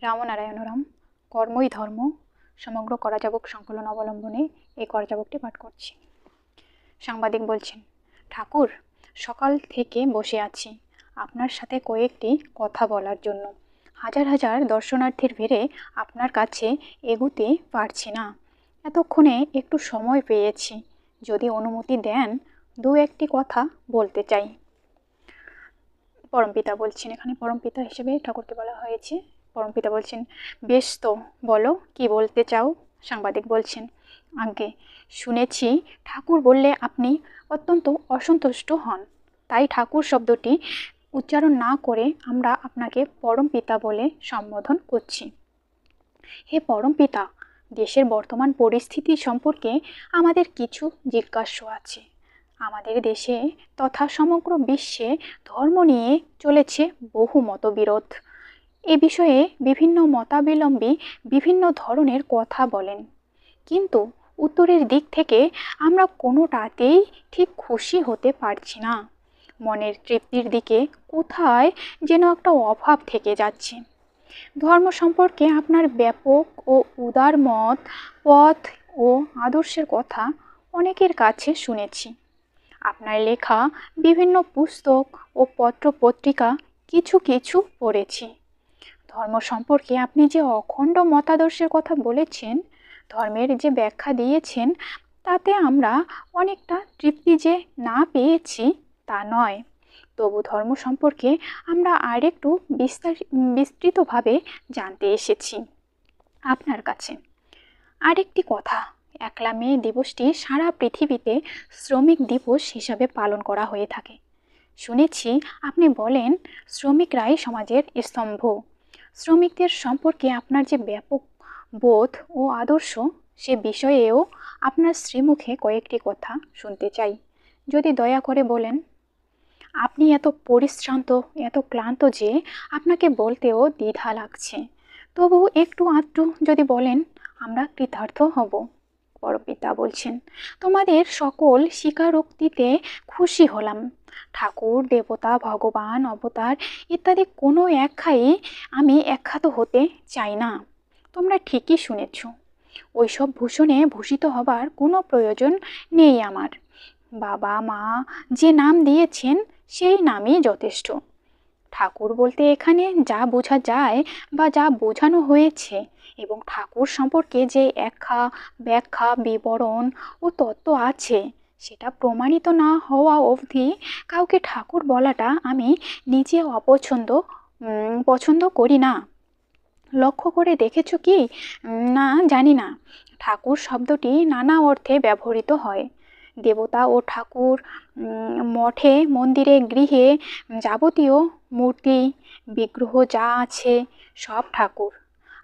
রামনারায়ণ রাম কর্মই ধর্ম সমগ্র করাযাবক সংকলন অবলম্বনে এই করাযাবকটি পাঠ করছি। সাংবাদিক বলছেন, ঠাকুর, সকাল থেকে বসে আছি আপনার সাথে কয়েকটি কথা বলার জন্য। হাজার হাজার দর্শনার্থীর ভিড়ে আপনার কাছে এগুতে পারছি না। এতক্ষণে একটু সময় পেয়েছি, যদি অনুমতি দেন দু একটি কথা বলতে চাই। পরমপিতা বলছেন, এখানে পরমপিতা হিসেবে ঠাকুরকে বলা হয়েছে। পরমপিতা বলছেন, বেশ তো, বলো কি বলতে চাও। সাংবাদিক বলছেন, আজ্ঞে, শুনেছি ঠাকুর বললে আপনি অত্যন্ত অসন্তুষ্ট হন, তাই ঠাকুর শব্দটি উচ্চারণ না করে আমরা আপনাকে পরমপিতা বলে সম্বোধন করছি। হে পরমপিতা, দেশের বর্তমান পরিস্থিতি সম্পর্কে আমাদের কিছু জিজ্ঞাস্য আছে। আমাদের দেশে তথা সমগ্র বিশ্বে ধর্ম নিয়ে চলেছে বহু মতবিরোধ। এ বিষয়ে বিভিন্ন মতাবলম্বী বিভিন্ন ধরনের কথা বলেন, কিন্তু উত্তরের দিক থেকে আমরা কোনোটাতেই ঠিক খুশি হতে পারছি না। মনের তৃপ্তির দিকে কোথায় যেন একটা অভাব থেকে যাচ্ছে। ধর্ম সম্পর্কে আপনার ব্যাপক ও উদার মত, পথ ও আদর্শের কথা অনেকের কাছে শুনেছি। আপনার লেখা বিভিন্ন পুস্তক ও পত্রপত্রিকা কিছু কিছু পড়েছি। ধর্ম সম্পর্কে আপনি যে অখণ্ড মতাদর্শের কথা বলেছেন, ধর্মের যে ব্যাখ্যা দিয়েছেন, তাতে আমরা অনেকটা তৃপ্তি যে না পেয়েছি তা নয়। তবু ধর্ম সম্পর্কে আমরা আরেকটু বিস্তৃতভাবে জানতে এসেছি আপনার কাছে। আরেকটি কথা, 1 মে দিবসটি সারা পৃথিবীতে শ্রমিক দিবস হিসাবে পালন করা হয়ে থাকে। শুনেছি আপনি বলেন শ্রমিকরাই সমাজের স্তম্ভ। শ্রমিকদের সম্পর্কে আপনার যে ব্যাপক বোধ ও আদর্শ, সে বিষয়েও আপনার শ্রীমুখে কয়েকটি কথা শুনতে চাই, যদি দয়া করে বলেন। আপনি এত পরিশ্রান্ত, এত ক্লান্ত যে আপনাকে বলতেও দ্বিধা লাগছে, তবু একটু আধটু যদি বলেন আমরা কৃতার্থ হব। পরমপিতা বলছেন, তোমাদের সকল স্বীকারোক্তিতে খুশি হলাম। ঠাকুর, দেবতা, ভগবান, অবতার ইত্যাদি কোনো একখাই আমি একখাত হতে চাই না। তোমরা ঠিকই শুনেছ, ওইসব ভূষণে ভূষিত হবার কোনো প্রয়োজন নেই আমার। বাবা মা যে নাম দিয়েছেন সেই নামই যথেষ্ট। ঠাকুর বলতে এখানে যা বোঝা যায় বা যা বোঝানো হয়েছে, এবং ঠাকুর সম্পর্কে যে ব্যাখ্যা বিবরণ ও তত্ত্ব আছে, সেটা প্রমাণিত না হওয়া অবধি কাউকে ঠাকুর বলাটা আমি নিজে পছন্দ করি না। লক্ষ্য করে দেখেছ কি না জানি না, ঠাকুর শব্দটি নানা অর্থে ব্যবহৃত হয়। দেবতা ও ঠাকুর, মঠে মন্দিরে গৃহে যাবতীয় মূর্তি বিগ্রহ যা আছে সব ঠাকুর।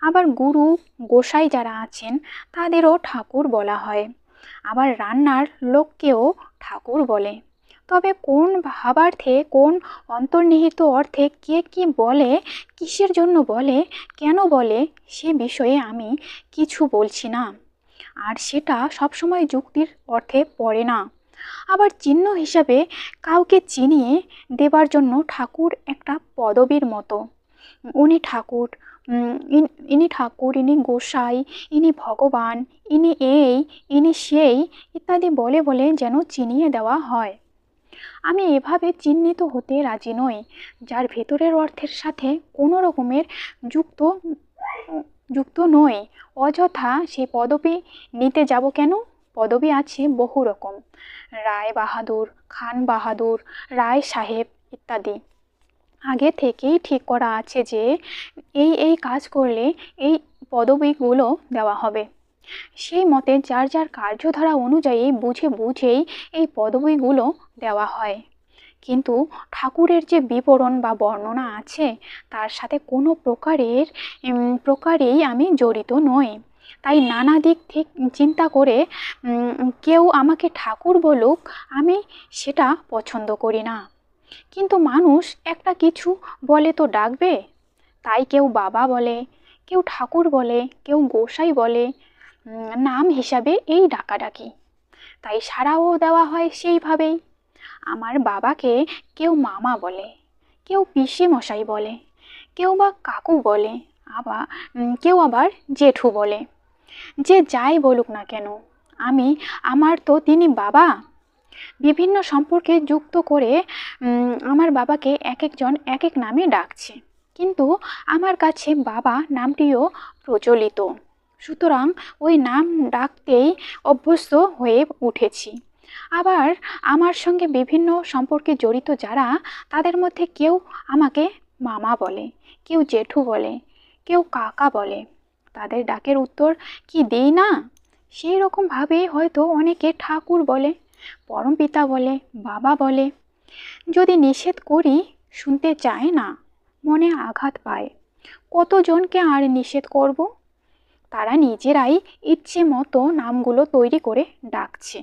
আবার গুরু গোসাই যারা আছেন তাদেরও ঠাকুর বলা হয়। আবার রান্নার লোককেও ঠাকুর বলে। তবে কোন ভাবার্থে, কোন অন্তর্নিহিত অর্থে কে কি বলে, কিসের জন্য বলে, কেন বলে, সে বিষয়ে আমি কিছু বলছি না, আর সেটা সবসময় যুক্তির অর্থে পড়ে না। আবার চিহ্ন হিসাবে কাউকে চিনিয়ে দেবার জন্য ঠাকুর একটা পদবীর মতো। উনি ঠাকুর, ইনি ঠাকুর, ইনি গোসাই, ইনি ভগবান, ইনি এই, ইনি সেই ইত্যাদি বলে বলে যেন চিনিয়ে দেওয়া হয়। আমি এভাবে চিহ্নিত হতে রাজি নই, যার ভেতরের অর্থের সাথে কোনো রকমের যুক্ত নই। অযথা সেই পদবী নিতে যাব কেন? পদবী আছে বহু রকম, রায় বাহাদুর, খান বাহাদুর, রায় সাহেব ইত্যাদি। আগে থেকেই ঠিক করা আছে যে এই কাজ করলে এই পদবীগুলো দেওয়া হবে। সেই মতে যার যার কার্যধারা অনুযায়ী বুঝেই এই পদবীগুলো দেওয়া হয়। কিন্তু ঠাকুরের যে বিবরণ বা বর্ণনা আছে, তার সাথে কোনো প্রকারেই আমি জড়িত নই। তাই নানা দিক থেকে চিন্তা করে কেউ আমাকে ঠাকুর বলুক, আমি সেটা পছন্দ করি না। কিন্তু মানুষ একটা কিছু বলে তো ডাকবে, তাই কেউ বাবা বলে, কেউ ঠাকুর বলে, কেউ গোসাই বলে, নাম হিসাবে এই ডাকাডাকি। তাই সাড়াও দেওয়া হয় সেইভাবেই। আমার বাবাকে কেউ মামা বলে, কেউ পিসি মশাই বলে, কেউ বা কাকু বলে, কেউ আবার জেঠু বলে। যে যাই বলুক না কেন, আমার তো তিনি বাবা। বিভিন্ন সম্পর্কে যুক্ত করে আমার বাবাকে এক একজন এক এক নামে ডাকছে, কিন্তু আমার কাছে বাবা নামটিও প্রচলিত, সুতরাং ওই নাম ডাকতেই অভ্যস্ত হয়ে উঠেছি। আবার আমার সঙ্গে বিভিন্ন সম্পর্কে জড়িত যারা, তাদের মধ্যে কেউ আমাকে মামা বলে, কেউ জেঠু বলে, কেউ কাকা বলে। তাদের ডাকের উত্তর কি দিই না, সেই রকমভাবেই হয়তো অনেকে ঠাকুর বলে, পরমপিতা বলে, বাবা বলে। যদি নিষেধ করি শুনতে চায় না, মনে আঘাত পায়। কতজনকে আর নিষেধ করব? তারা নিজেরাই ইচ্ছে মতো নামগুলো তৈরি করে ডাকছে।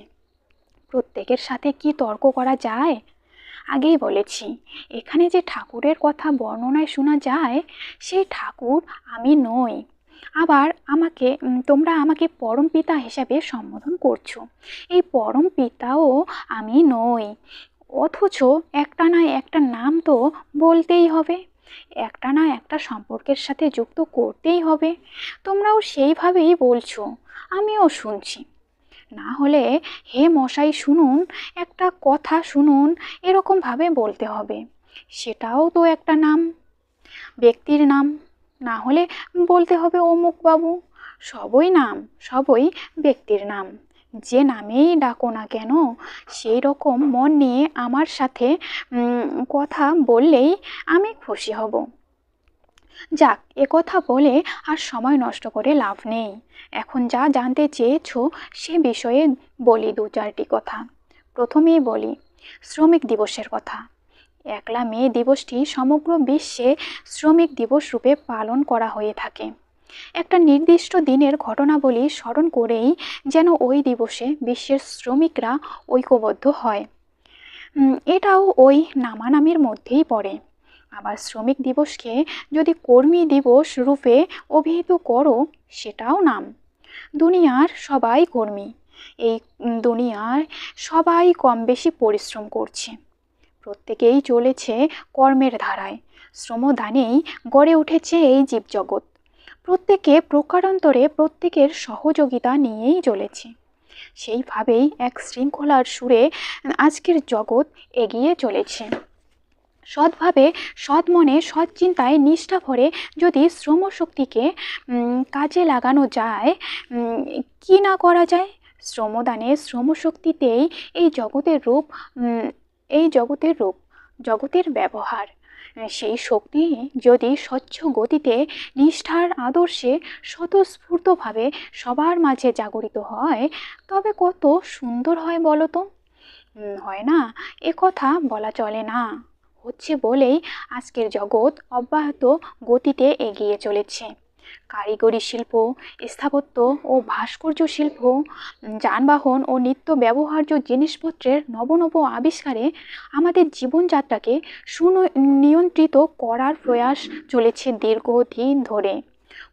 প্রত্যেকের সাথে কি তর্ক করা যায়? আগেই বলেছি, এখানে যে ঠাকুরের কথা বর্ণনায় শোনা যায়, সেই ঠাকুর আমি নই। আবার তোমরা আমাকে পরম পিতা হিসাবে সম্বোধন করছো। এই পরম পিতাও আমি নই, অথচ একটা না একটা নাম তো বলতেই হবে, একটা না একটা সম্পর্কের সাথে যুক্ত করতেই হবে। তোমরাও সেইভাবেই বলছো, আমিও শুনছি। না হলে হে মশাই শুনুন, একটা কথা শুনুন, এরকমভাবে বলতে হবে। সেটাও তো একটা নাম, ব্যক্তির নাম। না হলে বলতে হবে অমুক বাবু। সবই নাম, সবই ব্যক্তির নাম। যে নামেই ডাকো না কেন, সেই রকম মন নিয়ে আমার সাথে কথা বললেই আমি খুশি হব। যাক, কথা বলে আর সময় নষ্ট করে লাভ নেই। এখন যা জানতে চেয়েছো সে বিষয়ে বলি দু চারটি কথা। প্রথমেই বলি শ্রমিক দিবসের কথা। 1 মে দিবসটি সমগ্র বিশ্বে শ্রমিক দিবস রূপে পালন করা হয়ে থাকে। একটা নির্দিষ্ট দিনের ঘটনাবলী স্মরণ করেই যেন ওই দিবসে বিশ্বের শ্রমিকরা ঐক্যবদ্ধ হয়। এটাও ওই নামানামির মধ্যেই পড়ে। আবার শ্রমিক দিবসকে যদি কর্মী দিবস রূপে অভিহিত করো, সেটাও নাম। দুনিয়ার সবাই কর্মী, এই দুনিয়ার সবাই কম বেশি পরিশ্রম করছে, প্রত্যেকেই চলেছে কর্মের ধারায়। শ্রমদানেই গড়ে উঠেছে এই জীবজগৎ। প্রত্যেকে প্রকারান্তরে প্রত্যেকের সহযোগিতা নিয়েই চলেছে। সেইভাবেই এক শৃঙ্খলার সুরে আজকের জগৎ এগিয়ে চলেছে। সৎভাবে, সৎ মনে, সৎ চিন্তায় নিষ্ঠা ভরে যদি শ্রমশক্তিকে কাজে লাগানো যায়, কি না করা যায়? শ্রমদানে, শ্রমশক্তিতেই এই জগতের রূপ, জগতের ব্যবহার। সেই শক্তি যদি স্বচ্ছ গতিতে, নিষ্ঠার আদর্শে স্বতঃস্ফূর্তভাবে সবার মাঝে জাগরিত হয়, তবে কত সুন্দর হয় বলো তো? হয় না? কথা বলা চলে না, হচ্ছে বলেই আজকের জগৎ অব্যাহত গতিতে এগিয়ে চলেছে। কারিগরি শিল্প, স্থাপত্য ও ভাস্কর্য শিল্প, যানবাহন ও নিত্য ব্যবহার্য জিনিসপত্রের নব নব আবিষ্কারে আমাদের জীবনযাত্রাকে সুনিয়ন্ত্রিত করার প্রয়াস চলেছে দীর্ঘদিন ধরে।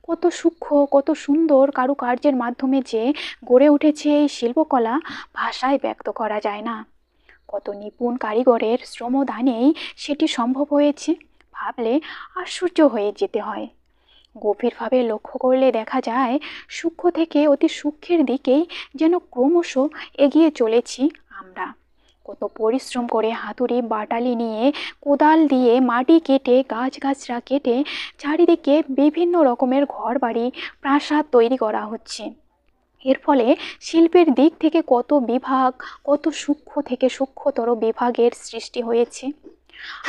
কত সূক্ষ্ম, কত সুন্দর কারুকার্যের মাধ্যমে যে গড়ে উঠেছে এই শিল্পকলা, ভাষায় ব্যক্ত করা যায় না। কত নিপুণ কারিগরের শ্রমদানেই সেটি সম্ভব হয়েছে, ভাবলে আশ্চর্য হয়ে যেতে হয়। গভীরভাবে লক্ষ্য করলে দেখা যায়, সূক্ষ্ম থেকে অতি সূক্ষ্মের দিকেই যেন ক্রমশ এগিয়ে চলেছি আমরা। কত পরিশ্রম করে হাতুড়ি বাটালি নিয়ে, কোদাল দিয়ে মাটি কেটে, গাছগাছরা কেটে চারিদিকে বিভিন্ন রকমের ঘরবাড়ি, প্রাসাদ তৈরি করা হচ্ছে। এর ফলে শিল্পের দিক থেকে কত বিভাগ, কত সূক্ষ্ম থেকে সূক্ষ্মতর বিভাগের সৃষ্টি হয়েছে।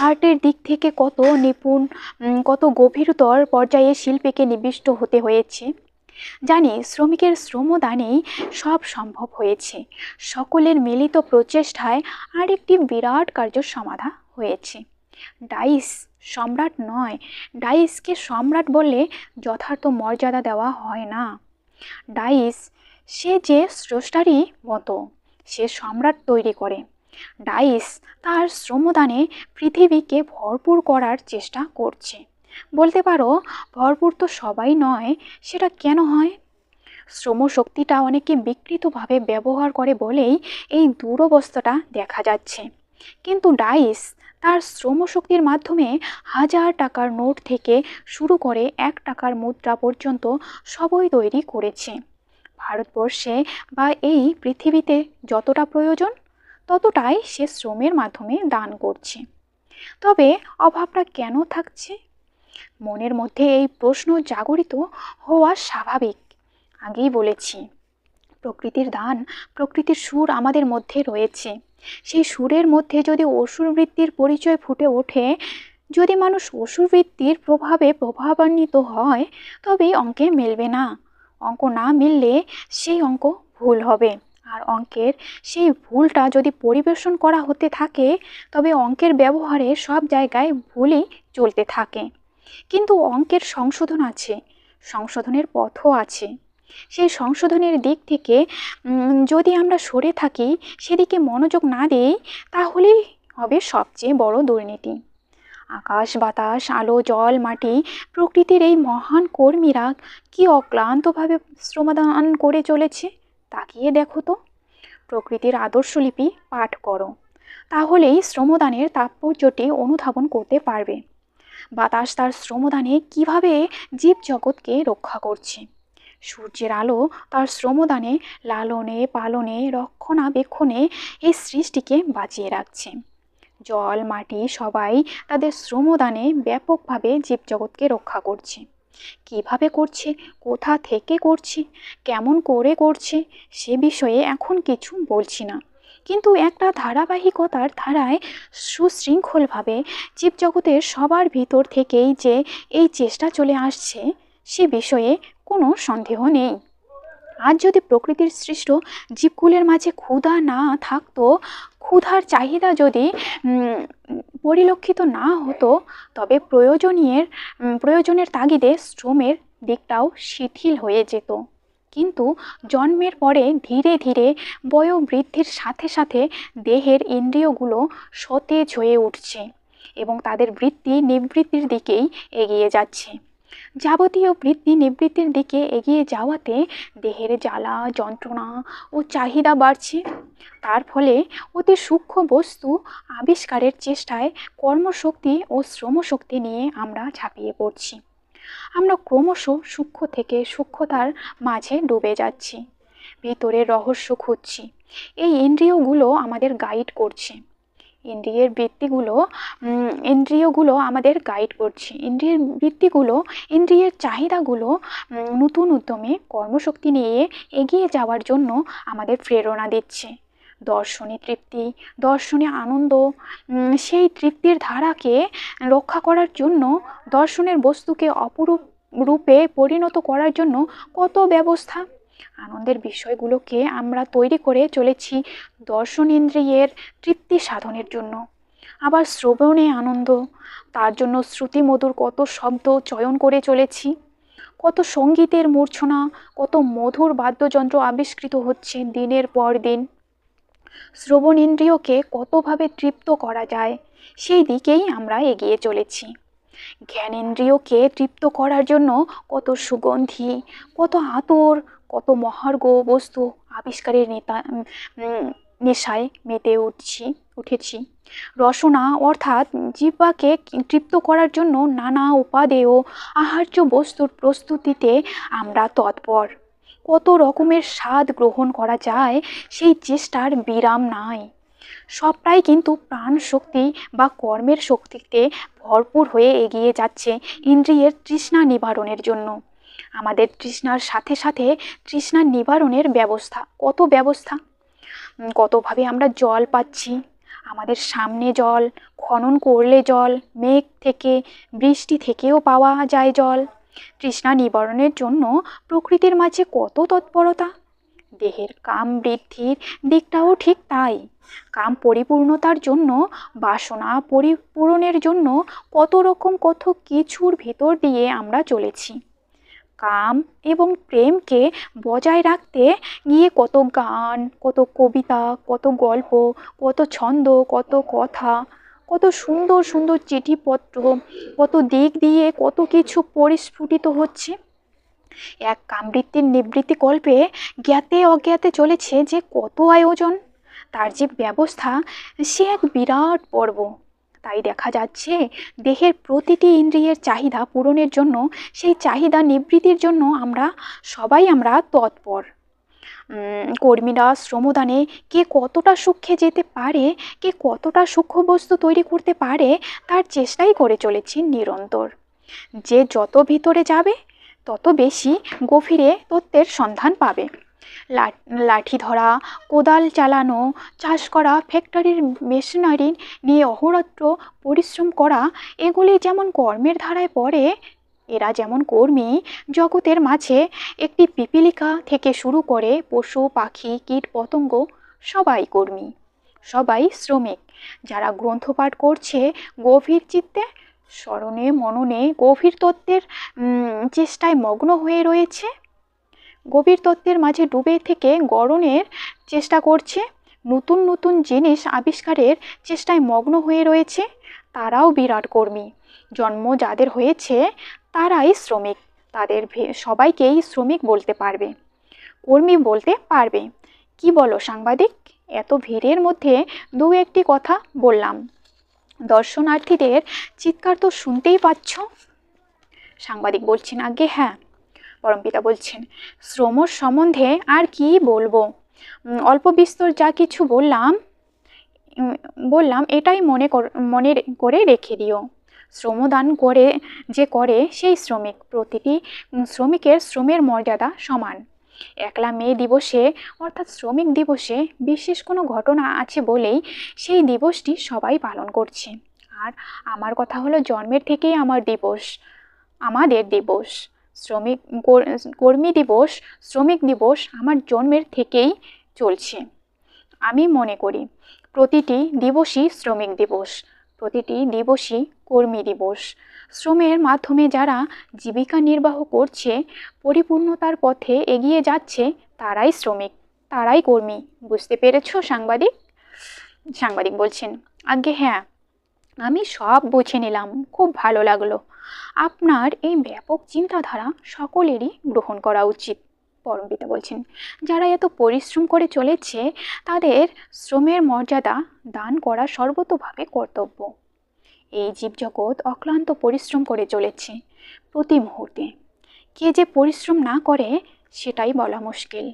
আর্টের দিক থেকে কত নিপুণ, কত গভীরতর পর্যায়ে শিল্পীকে নিবিষ্ট হতে হয়েছে। জানি শ্রমিকের শ্রমদানেই সব সম্ভব হয়েছে। সকলের মিলিত প্রচেষ্টায় আরেকটি বিরাট কার্য সমাধা হয়েছে। ডাইস সম্রাট নয়, ডাইসকে সম্রাট বললে যথার্থ মর্যাদা দেওয়া হয় না। ডাইস সে যে স্রষ্টারই মতো, সে সম্রাট তৈরি করে। ডাইস তার শ্রমদানে পৃথিবীকে ভরপুর করার চেষ্টা করছে। বলতে পারো, ভরপুর তো সবাই নয়, সেটা কেন হয়? শ্রমশক্তিটা অনেকে বিকৃতভাবে ব্যবহার করে বলেই এই দুরবস্থাটা দেখা যাচ্ছে। কিন্তু ডাইস তার শ্রমশক্তির মাধ্যমে 1000 টাকার নোট থেকে শুরু করে 1 টাকার মুদ্রা পর্যন্ত সবই তৈরি করেছে। ভারতবর্ষে বা এই পৃথিবীতে যতটা প্রয়োজন ততটাই সে শ্রমের মাধ্যমে দান করছে। তবে অভাবটা কেন থাকছে? মনের মধ্যে এই প্রশ্ন জাগরিত হওয়া স্বাভাবিক। আগেই বলেছি, প্রকৃতির দান, প্রকৃতির সুর আমাদের মধ্যে রয়েছে। সেই সুরের মধ্যে যদি অসুর বৃত্তির পরিচয় ফুটে ওঠে, যদি মানুষ অসুর বৃত্তির প্রভাবে প্রভাবান্বিত হয়, তবে অঙ্কে মিলবে না। অঙ্ক না মিললে সেই অঙ্ক ভুল হবে। আর অঙ্কের সেই ভুলটা যদি পরিবেশন করা হতে থাকে, তবে অঙ্কের ব্যবহারে সব জায়গায় ভুলই চলতে থাকে। কিন্তু অঙ্কের সংশোধন আছে, সংশোধনের পথও আছে। সেই সংশোধনের দিক থেকে যদি আমরা সরে থাকি, সেদিকে মনোযোগ না দিই, তাহলেই হবে সবচেয়ে বড় দুর্নীতি। আকাশ বাতাস আলো জল মাটি প্রকৃতির এই মহান কর্মীরা কি অক্লান্তভাবে শ্রমদান করে চলেছে তাকিয়ে দেখো তো। প্রকৃতির আদর্শলিপি পাঠ করো, তাহলেই শ্রমদানের তাৎপর্যটি অনুধাবন করতে পারবে। বাতাস তার শ্রমদানে কিভাবে জীবজগৎকে রক্ষা করছে, সূর্যের আলো তার শ্রমদানে লালনে পালনে রক্ষণাবেক্ষণে এই সৃষ্টিকে বাঁচিয়ে রাখছে। জল মাটি সবাই তাদের শ্রমদানে ব্যাপকভাবে জীবজগৎকে রক্ষা করছে। কিভাবে করছে, কোথা থেকে করছে, কেমন করে করছে, সে বিষয়ে এখন কিছু বলছি না। কিন্তু একটা ধারাবাহিকতার ধারায় সুশৃঙ্খলভাবে জীবজগতের সবার ভিতর থেকেই যে এই চেষ্টা চলে আসছে, সে বিষয়ে কোনো সন্দেহ নেই। আজ যদি প্রকৃতির সৃষ্ট জীবকুলের মাঝে ক্ষুধা না থাকতো, ক্ষুধার চাহিদা যদি পরিলক্ষিত না হতো, তবে প্রয়োজনের তাগিদে শ্রমের দিকটাও শিথিল হয়ে যেত। কিন্তু জন্মের পরে ধীরে ধীরে বয়োবৃদ্ধির সাথে সাথে দেহের ইন্দ্রিয়গুলো সতেজ হয়ে উঠছে এবং তাদের বৃত্তি নিবৃত্তির দিকেই এগিয়ে যাচ্ছে। যাবতীয় বৃত্তি নিবৃত্তির দিকে এগিয়ে যাওয়াতে দেহের জ্বালা যন্ত্রণা ও চাহিদা বাড়ছে। তার ফলে অতি সূক্ষ্ম বস্তু আবিষ্কারের চেষ্টায় কর্মশক্তি ও শ্রমশক্তি নিয়ে আমরা ঝাঁপিয়ে পড়ছি। আমরা ক্রমশ সূক্ষ্ম থেকে সূক্ষ্মতার মাঝে ডুবে যাচ্ছি, ভিতরের রহস্য খুঁজছি। এই ইন্দ্রিয়গুলো আমাদের গাইড করছে, ইন্দ্রিয়গুলো আমাদের গাইড করছে। ইন্দ্রিয়ের চাহিদাগুলো নতুন উদ্যমে কর্মশক্তি নিয়ে এগিয়ে যাওয়ার জন্য আমাদের প্রেরণা দিচ্ছে। দর্শনে তৃপ্তি, দর্শনে আনন্দ, সেই তৃপ্তির ধারাকে রক্ষা করার জন্য, দর্শনের বস্তুকে অপরূপ রূপে পরিণত করার জন্য কত ব্যবস্থা। আনন্দের বিষয়গুলোকে আমরা তৈরি করে চলেছি দর্শনেন্দ্রিয়ের তৃপ্তি সাধনের জন্য। আবার শ্রবণে আনন্দ, তার জন্য শ্রুতিমধুর কত শব্দ চয়ন করে চলেছি। কত সঙ্গীতের মূর্ছনা, কত মধুর বাদ্যযন্ত্র আবিষ্কৃত হচ্ছে দিনের পর দিন। শ্রবণেন্দ্রিয়কে কতভাবে তৃপ্ত করা যায়, সেই দিকেই আমরা এগিয়ে চলেছি। জ্ঞানেন্দ্রিয়কে তৃপ্ত করার জন্য কত সুগন্ধি, কত আতর, কত মহার্ঘ বস্তু আবিষ্কারের নেশায় মেতে উঠেছি। রসনা অর্থাৎ জিহ্বাকে তৃপ্ত করার জন্য নানা উপাদেয় আহার্য বস্তুর প্রস্তুতিতে আমরা তৎপর। কত রকমের স্বাদ গ্রহণ করা যায়, সেই চেষ্টার বিরাম নাই। সবটাই কিন্তু প্রাণ শক্তি বা কর্মের শক্তিতে ভরপুর হয়ে এগিয়ে যাচ্ছে ইন্দ্রিয়ের তৃষ্ণা নিবারণের জন্য। আমাদের তৃষ্ণার সাথে সাথে তৃষ্ণা নিবারণের ব্যবস্থা, কতভাবে আমরা জল পাচ্ছি। আমাদের সামনে জল, খনন করলে জল, মেঘ থেকে বৃষ্টি থেকেও পাওয়া যায় জল। তৃষ্ণা নিবারণের জন্য প্রকৃতির মাঝে কত তৎপরতা। দেহের কাম বৃদ্ধির দিকটাও ঠিক তাই। কাম পরিপূর্ণতার জন্য, বাসনা পরিপূরণের জন্য কত কিছুর ভিতর দিয়ে আমরা চলেছি। কাম এবং প্রেমকে বজায় রাখতে গিয়ে কত গান, কত কবিতা, কত গল্প, কত ছন্দ, কত কথা, কত সুন্দর সুন্দর চিঠিপত্র, কত দিক দিয়ে কত কিছু পরিস্ফুটিত হচ্ছে। এক কামবৃত্তির নিবৃত্তি কল্পে জ্ঞাতে অজ্ঞাতে চলেছে যে কত আয়োজন। তার যে ব্যবস্থা, সে এক বিরাট পর্ব। তাই দেখা যাচ্ছে দেহের প্রতিটি ইন্দ্রিয়ের চাহিদা পূরণের জন্য, সেই চাহিদা নিবৃত্তির জন্য আমরা তৎপর। কর্মীরা শ্রমদানে কে কতটা সূক্ষ্মে যেতে পারে, কে কতটা সূক্ষ্ম বস্তু তৈরি করতে পারে, তার চেষ্টাই করে চলেছি নিরন্তর। যে যত ভিতরে যাবে তত বেশি গভীরে তত্ত্বের সন্ধান পাবে। লাঠি ধরা, কোদাল চালানো, চাষ করা, ফ্যাক্টরির মেশিনারি নিয়ে অহোরাত্র পরিশ্রম করা, এগুলি যেমন কর্মের ধারায় পড়ে, এরা যেমন কর্মী। জগতের মাঝে একটি পিপীলিকা থেকে শুরু করে পশু পাখি কীট পতঙ্গ সবাই কর্মী, সবাই শ্রমিক। যারা গ্রন্থপাঠ করছে গভীর চিত্তে, স্মরণে মননে গভীর তত্ত্বের চেষ্টায় মগ্ন হয়ে রয়েছে, গভীর তত্ত্বের মাঝে ডুবে থেকে গড়নের চেষ্টা করছে, নতুন নতুন জিনিস আবিষ্কারের চেষ্টায় মগ্ন হয়ে রয়েছে, তারাও বিরাট কর্মী। জন্ম যাদের হয়েছে তারাই শ্রমিক, তাদের সবাইকেই শ্রমিক বলতে পারবে, কর্মী বলতে পারবে। কি বলো সাংবাদিক? এত ভিড়ের মধ্যে দু একটি কথা বললাম, দর্শনার্থীদের চিৎকার তো শুনতেই পাচ্ছ। সাংবাদিক বলছেন, আগে হ্যাঁ। পরমপিতা বলছেন, শ্রম সম্বন্ধে আর কি বলবো, অল্প বিস্তর যা কিছু বললাম এটাই মনে করে রেখে দিও। শ্রমদান করে সেই শ্রমিক, প্রতিটি শ্রমিকের শ্রমের মর্যাদা সমান। একলা মে দিবসে অর্থাৎ শ্রমিক দিবসে বিশেষ কোনো ঘটনা আছে বলেই সেই দিবসটি সবাই পালন করছে। আর আমার কথা হলো, জন্মের থেকেই আমাদের দিবস, কর্মী দিবস, শ্রমিক দিবস আমার জন্মের থেকেই চলছে। আমি মনে করি প্রতিটি দিবসই শ্রমিক দিবস, প্রতিটি দিবসই কর্মী দিবস। শ্রমের মাধ্যমে যারা জীবিকা নির্বাহ করছে, পরিপূর্ণতার পথে এগিয়ে যাচ্ছে, তারাই শ্রমিক, তারাই কর্মী। বুঝতে পেরেছো সাংবাদিক? সাংবাদিক বলছেন, আগে হ্যাঁ, আমি সব বুঝে নিলাম, খুব ভালো লাগলো। আপনার এই ব্যাপক চিন্তাধারা সকলেরই গ্রহণ করা উচিত। পরমপিতা বলছেন, যারা এত পরিশ্রম করে চলেছে তাদের শ্রমের মর্যাদা দান করা সর্বতোভাবে কর্তব্য। এই জীবজগৎ অক্লান্ত পরিশ্রম করে চলেছে প্রতি মুহূর্তে। কে যে পরিশ্রম না করে সেটাই বলা মুশকিল।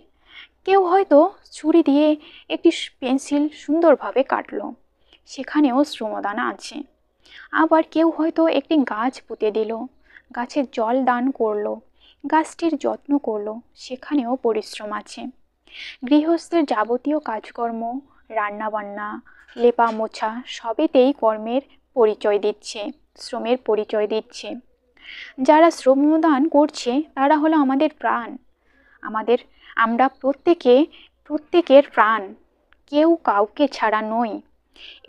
কেউ হয়তো ছুরি দিয়ে একটি পেন্সিল সুন্দরভাবে কাটলো, সেখানেও শ্রমদান আছে। আবার কেউ হয়তো একটি গাছ পুঁতে দিল, গাছের জল দান করলো, গাছটির যত্ন করলো, সেখানেও পরিশ্রম আছে। গৃহস্থের যাবতীয় কাজকর্ম, রান্নাবান্না, লেপা মোছা সবেতেই কর্মের পরিচয় দিচ্ছে, শ্রমের পরিচয় দিচ্ছে। যারা শ্রমদান করছে তারা হলো আমাদের প্রাণ, আমরা প্রত্যেকের প্রাণ, কেউ কাউকে ছাড়া নই।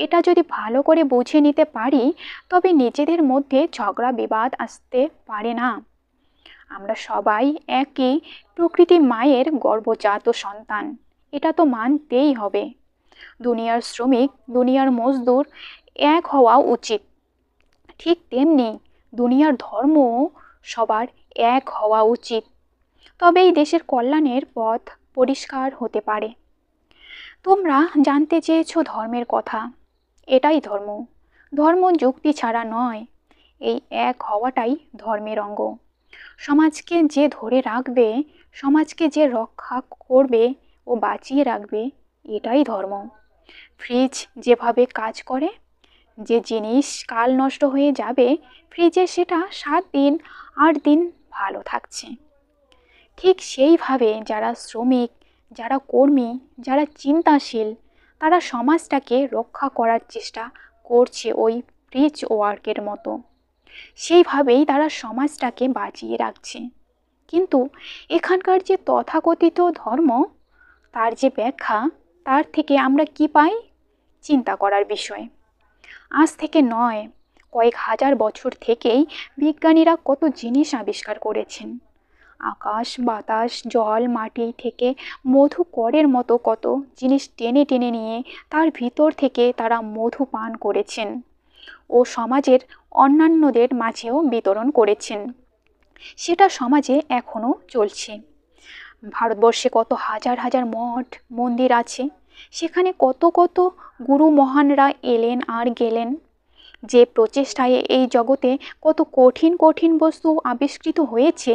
এটা যদি ভালো করে বুঝে নিতে পারি তবে নিজেদের মধ্যে ঝগড়া বিবাদ আসতে পারে না। আমরা সবাই একই প্রকৃতির মায়ের গর্ভজাত সন্তান, এটা তো মানতেই হবে। দুনিয়ার শ্রমিক, দুনিয়ার মজদুর এক হওয়া উচিত, ঠিক তেমনি দুনিয়ার ধর্মও সবার এক হওয়া উচিত। তবেই দেশের কল্যাণের পথ পরিষ্কার হতে পারে। তোমরা জানতে চেয়েছো ধর্মের কথা, এটাই ধর্ম। ধর্ম যুক্তি ছাড়া নয়, এই এক হওয়াটাই ধর্মের অঙ্গ। সমাজকে যে ধরে রাখবে, সমাজকে যে রক্ষা করবে ও বাঁচিয়ে রাখবে, এটাই ধর্ম। ফ্রিজ যেভাবে কাজ করে, যে জিনিস কাল নষ্ট হয়ে যাবে ফ্রিজে সেটা 7 দিন 8 দিন ভালো থাকছে, ঠিক সেইভাবে যারা শ্রমিক, যারা কর্মী, যারা চিন্তাশীল, তারা সমাজটাকে রক্ষা করার চেষ্টা করছে ওই ফ্রিজ ওয়ার্কের মতো। সেইভাবেই তারা সমাজটাকে বাঁচিয়ে রাখছে। কিন্তু এখানকার যে তথাকথিত ধর্ম, তার যে ব্যাখ্যা, তার থেকে আমরা কি পাই? চিন্তা করার বিষয়। আজ থেকে নয়, কয়েক হাজার বছর থেকেই বিজ্ঞানীরা কত জিনিস আবিষ্কার করেছেন। আকাশ বাতাস জল মাটি থেকে মধু করের মতো কত জিনিস টেনে টেনে নিয়ে তার ভিতর থেকে তারা মধু পান করেছেন ও সমাজের অন্যান্যদের মাঝেও বিতরণ করেছেন। সেটা সমাজে এখনও চলছে। ভারতবর্ষে কত হাজার হাজার মঠ মন্দির আছে, সেখানে কত কত গুরু মহানরা এলেন আর গেলেন। যে প্রচেষ্টায় এই জগতে কত কঠিন কঠিন বস্তু আবিষ্কৃত হয়েছে,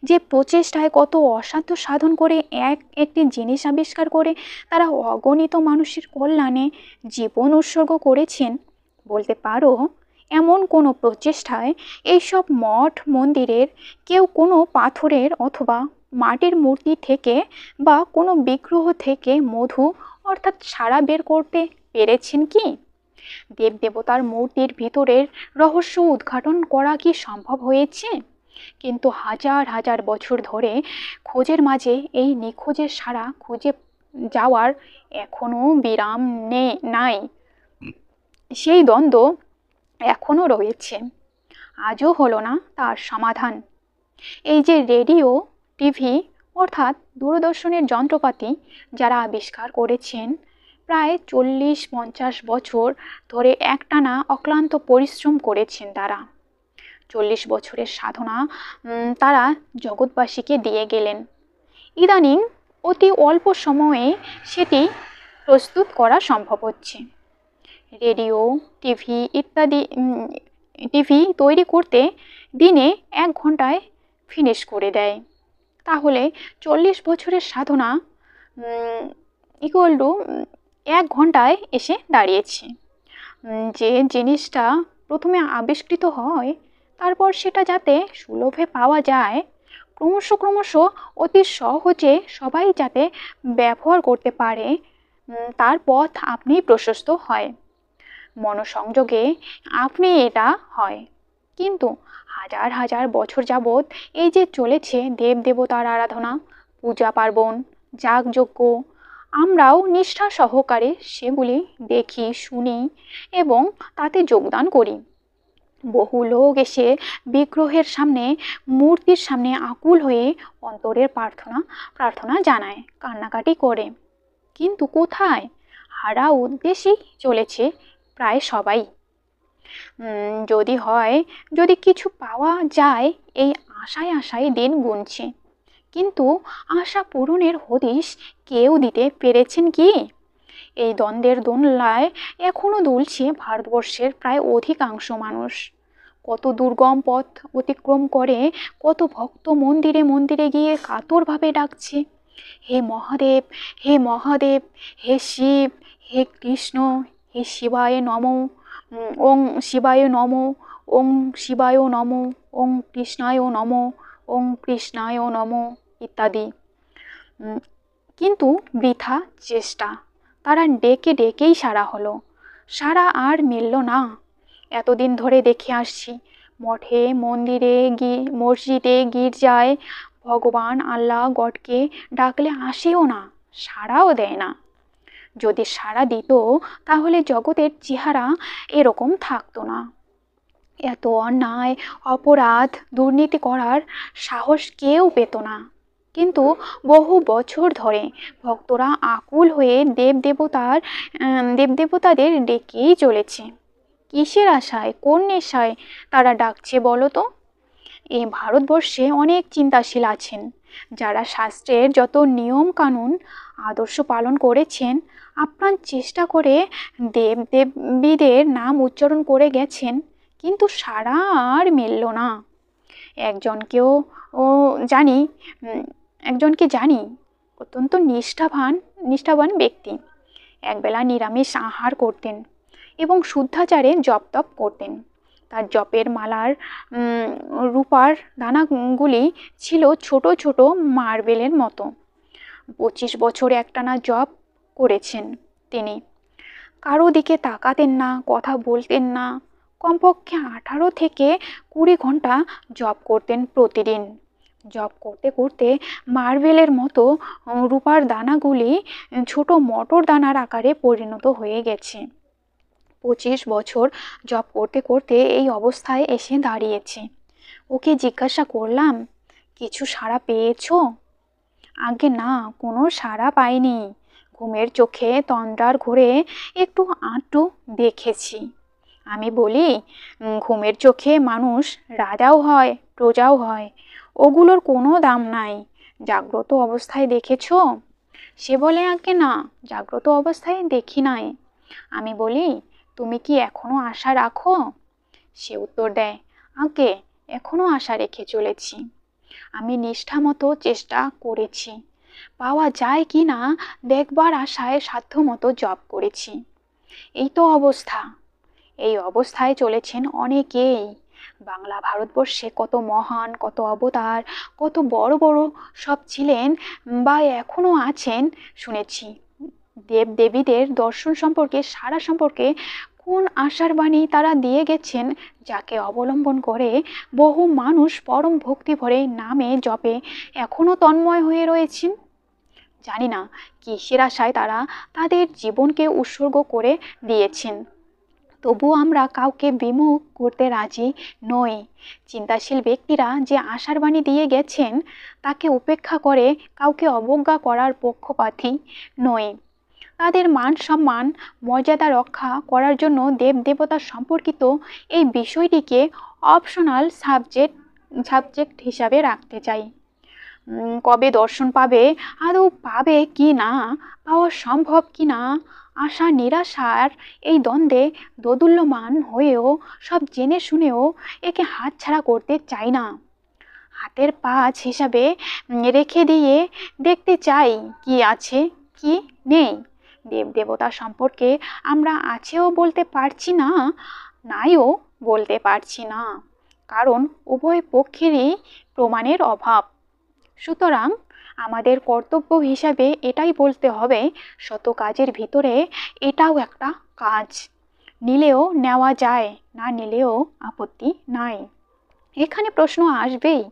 যে প্রচেষ্টায় কত অসাধ্য সাধন করে একটি জিনিস আবিষ্কার করে তারা অগণিত মানুষের কল্যাণে জীবন উৎসর্গ করেছেন। বলতে পারো এমন কোনো প্রচেষ্টায় এইসব মঠ মন্দিরের কেউ কোনো পাথরের অথবা মাটির মূর্তি থেকে বা কোনো বিগ্রহ থেকে মধু অর্থাৎ সাড়া বের করতে পেরেছেন কি? দেবদেবতার মূর্তির ভিতরের রহস্য উদ্ঘাটন করা কি সম্ভব হয়েছে? কিন্তু হাজার হাজার বছর ধরে খোঁজের মাঝে এই নিখোঁজের সাড়া খুঁজে যাওয়ার এখনো বিরাম নাই। সেই দ্বন্দ্ব এখনো রয়েছে, আজও হলো না তার সমাধান। এই যে রেডিও, টিভি অর্থাৎ দূরদর্শনের যন্ত্রপাতি যারা আবিষ্কার করেছেন, প্রায় 40-50 বছর ধরে একটানা অক্লান্ত পরিশ্রম করেছেন তারা। 40 বছরের সাধনা তারা জগৎবাসীকে দিয়ে গেলেন। ইদানিং অতি অল্প সময়ে সেটি প্রস্তুত করা সম্ভব হচ্ছে। রেডিও, টিভি ইত্যাদি টিভি তৈরি করতে দিনে 1 ঘন্টায় ফিনিশ করে দেয়। তাহলে 40 বছরের সাধনা ইকুয়াল টু 1 ঘন্টায় এসে দাঁড়িয়েছে। যে জিনিসটা প্রথমে আবিষ্কৃত হয়, তারপর সেটা যাতে সুলভে পাওয়া যায়, ক্রমশ অতি সহজে সবাই যাতে ব্যবহার করতে পারে, তার পথ আপনিই প্রশস্ত হয়। মনসংযোগে আপনি এটা হয়। কিন্তু হাজার হাজার বছর যাবৎ এই যে চলেছে দেবদেবতার আরাধনা, পূজা পার্বণ, যাগযজ্ঞ, আমরাও নিষ্ঠা সহকারে সেগুলি দেখি, শুনি এবং তাতে যোগদান করি। বহু লোক এসে বিগ্রহের সামনে, মূর্তির সামনে আকুল হয়ে অন্তরের প্রার্থনা জানায়, কান্নাকাটি করে। কিন্তু কোথায়? হারা উদ্দেশ্যেই চলেছে প্রায় সবাই। যদি কিছু পাওয়া যায় এই আশায় দিন গুনছে। কিন্তু আশা পূরণের হদিশ কেউ দিতে পেরেছেন কি? এই দ্বন্দ্বের দোলনায় এখনো দুলছে ভারতবর্ষের প্রায় অধিকাংশ মানুষ। কত দুর্গম পথ অতিক্রম করে কত ভক্ত মন্দিরে মন্দিরে গিয়ে কাতরভাবে ডাকছে, হে মহাদেব, হে মহাদেব, হে শিব, হে কৃষ্ণ, হে শিবায় নমঃ, ওং শিবায় নমঃ, ওং শিবায় নমঃ, ওং কৃষ্ণায় নমঃ, ওং কৃষ্ণায় নমঃ ইত্যাদি। কিন্তু বৃথা চেষ্টা। তারা ডেকেই সাড়া হলো, সাড়া আর মিলল না। এতদিন ধরে দেখে আসছি, মঠে মন্দিরে মসজিদে গির্জায় ভগবান আল্লাহ গডকে ডাকলে আসেও না, সাড়াও দেয় না। যদি সাড়া দিত তাহলে জগতের চেহারা এরকম থাকতো না। এত অন্যায়, অপরাধ, দুর্নীতি করার সাহস কেউ পেত না। কিন্তু বহু বছর ধরে ভক্তরা আকুল হয়ে দেবদেবতাদের ডেকেই চলেছে। কিসের আশায়, কোন নেশায় তারা ডাকছে বলো তো? এই ভারতবর্ষে অনেক চিন্তাশীল আছেন, যারা শাস্ত্রের যত নিয়ম কানুন আদর্শ পালন করেছেন, আপ্রাণ চেষ্টা করে দেবদেবীদের নাম উচ্চারণ করে গেছেন, কিন্তু সাড়া আর মিলল না। একজনকে জানি, অত্যন্ত নিষ্ঠাবান ব্যক্তি। একবেলা নিরামিষ আহার করতেন এবং শুদ্ধাচারে জপ তপ করতেন। তার জপের মালার রূপার দানাগুলি ছিল ছোট ছোট মার্বেলের মতো। 25 বছর একটানা জপ করেছেন তিনি। কারো দিকে তাকাতেন না, কথা বলতেন না। কমপক্ষে 18 থেকে 20 ঘন্টা জপ করতেন প্রতিদিন। জপ করতে করতে মার্বেলের মতো রূপার দানাগুলি ছোট মটর দানার আকারে পরিণত হয়ে গেছে। 25 বছর জপ করতে করতে এই অবস্থায় এসে দাঁড়িয়েছে। ওকে জিজ্ঞাসা করলাম, কিছু সাড়া পেয়েছো? আগে না, কোনো সাড়া পাইনি। ঘুমের চোখে তন্দ্রার ঘোরে একটু আধটু দেখেছি। আমি বলি, ঘুমের চোখে মানুষ রাজাও হয়, প্রজাও হয়, ওগুলোর কোনো দাম নাই। জাগ্রত অবস্থায় দেখেছো? সে বলে, আগে না, জাগ্রত অবস্থায় দেখি নাই। আমি বলি, তুমি কি এখনো আশা রাখো? সে উত্তর দেয়, আগে এখনো আশা রেখে চলেছি। আমি নিষ্ঠা মতো চেষ্টা করেছি, পাওয়া যায় কি না দেখবার আশায় সাধ্যমতো জপ করেছি। এই তো অবস্থা। এই অবস্থায় চলেছেন অনেকেই। বাংলা ভারতবর্ষে কত মহান, কত অবতার, কত বড় বড় সব ছিলেন বা এখনো আছেন শুনেছি। দেব দেবীদের দর্শন সম্পর্কে, সারা সম্পর্কে কোন আশার বাণী তারা দিয়ে গেছেন, যাকে অবলম্বন করে বহু মানুষ পরম ভক্তি ভরে নামে জপে এখনো তন্ময় হয়ে রয়েছেন। জানি না কিসের আশায় তারা তাদের জীবনকে উৎসর্গ করে দিয়েছেন, তবু আমরা কাউকে বিমুখ করতে রাজি নই। চিন্তাশীল ব্যক্তিরা যে আশার বাণী দিয়ে গেছেন, তাকে উপেক্ষা করে কাউকে অবজ্ঞা করার পক্ষপাতী নই। তাদের মান সম্মান মর্যাদা রক্ষা করার জন্য দেবদেবতা সম্পর্কিত এই বিষয়টিকে অপশনাল সাবজেক্ট হিসাবে রাখতে চাই। কবে দর্শন পাবে, আদৌ পাবে কি না, পাওয়া সম্ভব কি না, আশা নিরাশার এই দ্বন্দ্বে দোদুল্যমান হয়েও সব জেনে শুনেও একে হাতছাড়া করতে চাই না। হাতের পাঁচ হিসাবে রেখে দিয়ে দেখতে চাই কি আছে কি নেই। দেবদেবতা সম্পর্কে আমরা আছেও বলতে পারছি না, নাইও বলতে পারছি না, কারণ উভয় পক্ষেরই প্রমাণের অভাব। সুতরাং আমাদের কর্তব্য হিসাবে এটাই বলতে হবে, শত কাজের ভিতরে এটাও একটা কাজ। নিলেও নেওয়া যায়, না নিলেও আপত্তি নাই। এখানে প্রশ্ন আসবেই,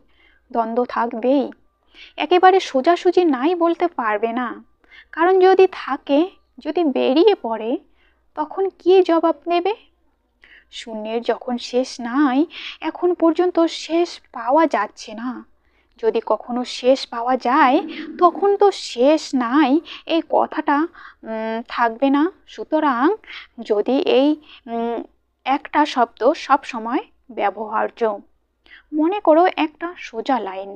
দ্বন্দ্ব থাকবেই। একেবারে সোজাসুজি নাই বলতে পারবে না, কারণ যদি থাকে, যদি বেরিয়ে পড়ে, তখন কি জবাব দেবে? শূন্যের যখন শেষ নাই, এখন পর্যন্ত শেষ পাওয়া যাচ্ছে না। যদি কখনো শেষ পাওয়া যায়, তখন তো শেষ নাই এই কথাটা থাকবে না। সুতরাং যদি এই একটা শব্দ সব সময় ব্যবহার্য, মনে করো একটা সোজা লাইন,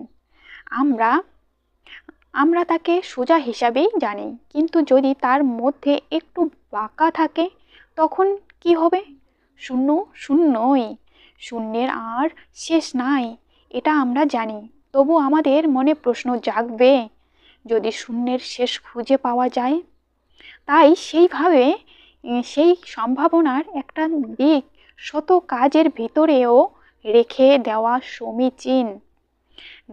আমরা তাকে সোজা হিসাবেই জানি, কিন্তু যদি তার মধ্যে একটু বাঁকা থাকে, তখন কি হবে? শূন্য শূন্যই, শূন্যের আর শেষ নাই, এটা আমরা জানি। তবু আমাদের মনে প্রশ্ন জাগবে, যদি শূন্যের শেষ খুঁজে পাওয়া যায়। তাই সেইভাবে সেই সম্ভাবনার একটা দিক শত কাজের ভিতরেও রেখে দেওয়া সমীচীন।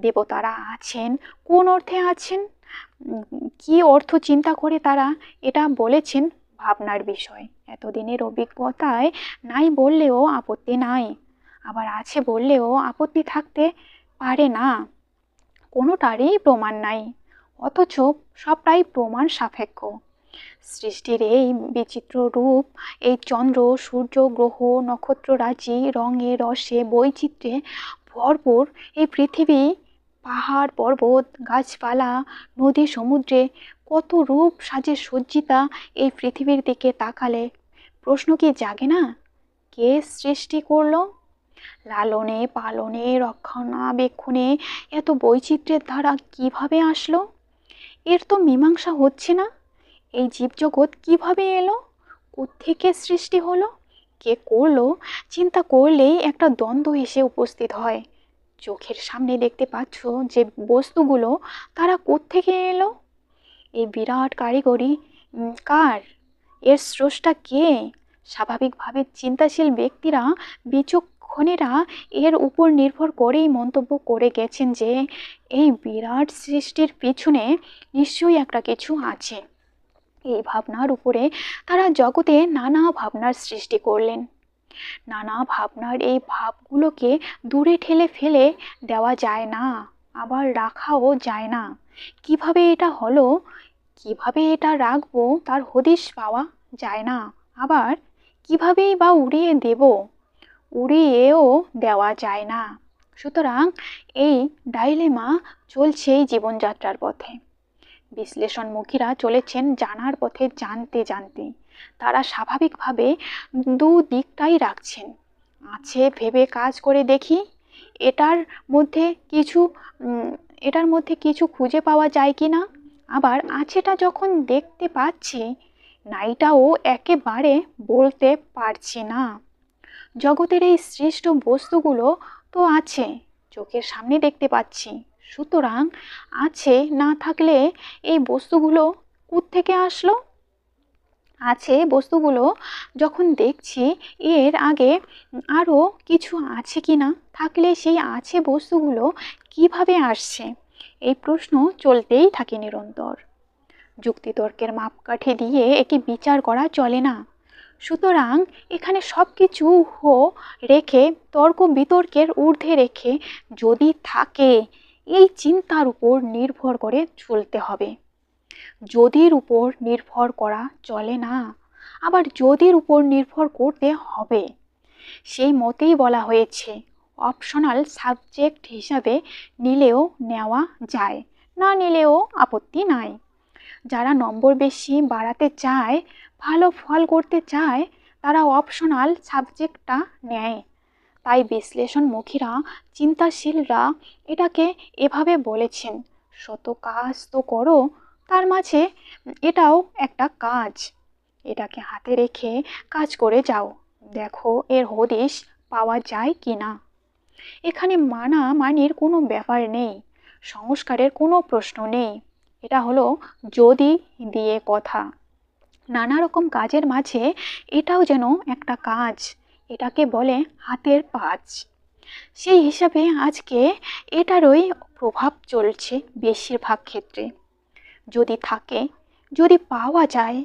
দেবতারা আছেন, কোন অর্থে আছেন, কি অর্থ চিন্তা করে তারা এটা বলেছেন, ভাবনার বিষয়। এতদিনের অভিজ্ঞতায় নাই বললেও আপত্তি নাই, আবার আছে বললেও আপত্তি থাকতে পারে না। কোনোটারই প্রমাণ নাই, অথচ সবটাই প্রমাণ সাপেক্ষ। সৃষ্টির এই বিচিত্র রূপ, এই চন্দ্র সূর্য গ্রহ নক্ষত্ররাজি রঙে রসে বৈচিত্র্যে ভরপুর এই পৃথিবী, পাহাড় পর্বত গাছপালা নদী সমুদ্রে কত রূপ সাজে সজ্জিতা এই পৃথিবীর দিকে তাকালে প্রশ্ন কি জাগে না, কে সৃষ্টি করলো? লালনে পালনে রক্ষণাবেক্ষণে এত বৈচিত্র্যের ধারা কিভাবে আসলো? এর তো মীমাংসা হচ্ছে না। এই জীবজগৎ কিভাবে এলো, কোত্থেকে সৃষ্টি হলো, কে করলো, চিন্তা করলেই একটা দ্বন্দ্ব এসে উপস্থিত হয়। চোখের সামনে দেখতে পাচ্ছ যে বস্তুগুলো, তারা কোত্থেকে এলো? এই বিরাট কারিগরি কার? এর স্রষ্টা কে? স্বাভাবিকভাবে চিন্তাশীল ব্যক্তিরা, বিচক্ষণেরা এর উপর নির্ভর করেই মন্তব্য করে গেছেন যে এই বিরাট সৃষ্টির পিছনে নিশ্চয়ই একটা কিছু আছে। এই ভাবনার উপরে তারা জগতে নানা ভাবনার সৃষ্টি করলেন। নানা ভাবনার এই ভাবগুলোকে দূরে ঠেলে ফেলে দেওয়া যায় না, আবার রাখাও যায় না। কিভাবে এটা হলো, কিভাবে এটা রাখবো তার হদিশ পাওয়া যায় না, আবার কিভাবেই বা উড়িয়ে দেব, উড়িয়েও দেওয়া যায় না। সুতরাং এই ডাইলেমা চলছেই জীবনযাত্রার পথে। বিশ্লেষণমুখীরা চলেছেন জানার পথে জানতে জানতে। তারা স্বাভাবিকভাবে দুদিকটাই রাখছেন। আছে ভেবে কাজ করে দেখি, এটার মধ্যে কিছু খুঁজে পাওয়া যায় কি না, আবার আছেটা যখন দেখতে পাচ্ছি, নাইটাও একেবারে বলতে পারছি না। জগতের এই সৃষ্ট বস্তুগুলো তো আছে, চোখের সামনে দেখতে পাচ্ছি, সুতরাং আছে না থাকলে এই বস্তুগুলো কোত্থেকে আসলো? আছে বস্তুগুলো যখন দেখছি, এর আগে আরও কিছু আছে কি না, থাকলে সেই আছে বস্তুগুলো কিভাবে আসছে? এই প্রশ্ন চলতেই থাকে নিরন্তর। যুক্তিতর্কের মাপকাঠি দিয়ে একে বিচার করা চলে না। সুতরাং এখানে সব কিছু রেখে, তর্ক বিতর্কের ঊর্ধ্বে রেখে, যদি থাকে, এই চিন্তার উপর নির্ভর করে চলতে হবে। যদির উপর নির্ভর করা চলে না, আবার যদির উপর নির্ভর করতে হবে। সেই মতেই বলা হয়েছে অপশনাল সাবজেক্ট হিসাবে নিলেও নেওয়া যায়, না নিলেও আপত্তি নাই। যারা নম্বর বেশি বাড়াতে চায়, ভালো ফল করতে চায়, তারা অপশনাল সাবজেক্টটা নেয়। তাই বিশ্লেষণমুখীরা, চিন্তাশীলরা এটাকে এভাবে বলেছেন, শত কাজ তো করো, তার মাঝে এটাও একটা কাজ। এটাকে হাতে রেখে কাজ করে যাও, দেখো এর হদিশ পাওয়া যায় কি না। এখানে মানামানির কোনো ব্যাপার নেই, সংস্কারের কোনো প্রশ্ন নেই। এটা হলো যদি দিয়ে কথা। নানা রকম কাজের মাঝে এটাও যেন একটা কাজ, এটাকে বলে হাতের পাঁচ। সেই হিসাবে আজকে এটারই প্রভাব চলছে বেশিরভাগ ক্ষেত্রে। যদি থাকে, যদি পাওয়া যায়,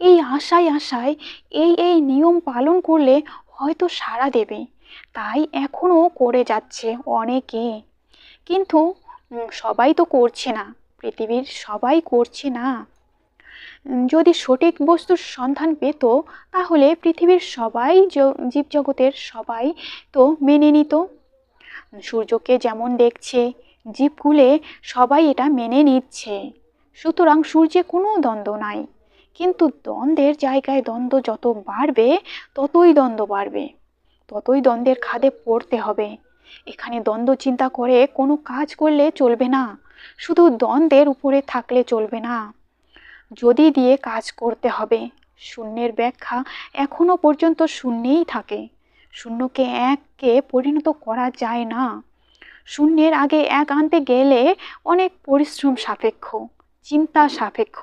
এই আশায় এই নিয়ম পালন করলে হয়তো সাড়া দেবে, তাই এখনও করে যাচ্ছে অনেকে। কিন্তু সবাই তো করছে না, পৃথিবীর সবাই করছে না। যদি সঠিক বস্তুর সন্ধান পেত, তাহলে পৃথিবীর সবাই, জীবজগতের সবাই তো মেনে নিত। সূর্যকে যেমন দেখছে, জীবকুলে সবাই এটা মেনে নিচ্ছে। সুতরাং সূর্যে কোনো দ্বন্দ্ব নাই। কিন্তু দ্বন্দ্বের জায়গায় দ্বন্দ্ব যত বাড়বে, ততই দ্বন্দ্ব বাড়বে, ততই দ্বন্দ্বের খাদে পড়তে হবে। এখানে দ্বন্দ্ব চিন্তা করে কোনো কাজ করলে চলবে না, শুধু দ্বন্দ্বের উপরে থাকলে চলবে না, যদি দিয়ে কাজ করতে হবে। শূন্যের ব্যাখ্যা এখনো পর্যন্ত শূন্যেই থাকে। শূন্যকে এককে পরিণত করা যায় না। শূন্যের আগে এক আনতে গেলে অনেক পরিশ্রম সাপেক্ষ, চিন্তা সাপেক্ষ।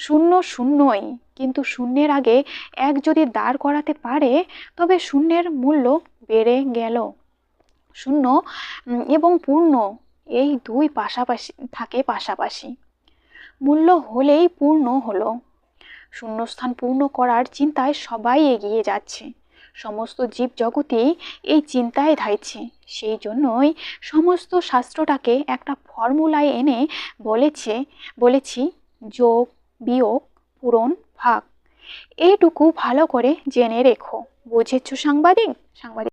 শূন্য শূন্যই, কিন্তু শূন্যের আগে এক যদি দাঁড় করাতে পারে, তবে শূন্যের মূল্য বেড়ে গেল। শূন্য এবং পূর্ণ, এই দুই পাশাপাশি থাকে, পাশাপাশি। মূল্য হলেই পূর্ণ হলো। শূন্যস্থান পূর্ণ করার চিন্তায় সবাই এগিয়ে যাচ্ছে। সমস্ত জীবজগতেই এই চিন্তায় ধাইছে। সেই জন্যই সমস্ত শাস্ত্রটাকে একটা ফর্মুলায় এনে বলেছি যোগ, বিয়োগ, পূরণ, ভাগ। এইটুকু ভালো করে জেনে রেখো। বুঝেছো সাংবাদিক?